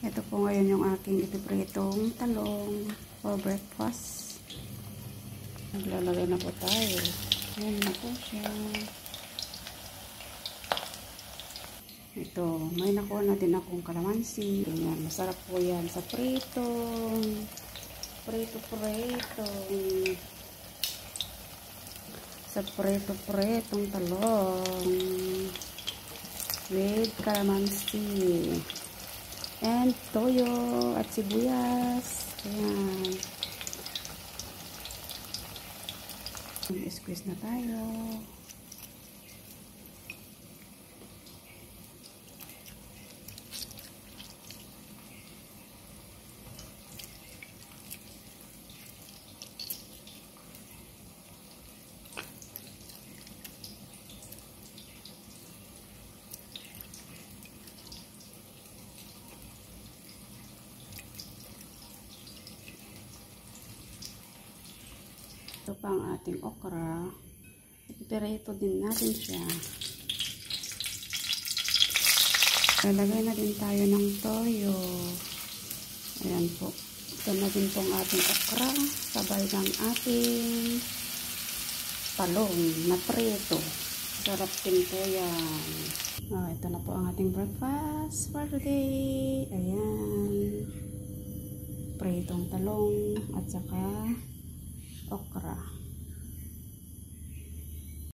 Ito po ngayon yung aking ipipritong talong for breakfast. Naglalagay na po tayo. Ayan na po siya. Ito, may nakuha na din akong kalamansi. Ayan, masarap po yan sa pritong. Sa pritong talong. With kalamansi. And toyo at sibuyas. Ayan. Squeeze na tayo. Ito pa ang ating okra. Ipiprito din natin siya. Lalagay na din tayo ng toyo. Ayan po. Ito na din pong ating okra. Sabay ng ating talong na prito. Sarap din po yan. Ito na po ang ating breakfast for today. Ayan. Pritong talong at saka okra.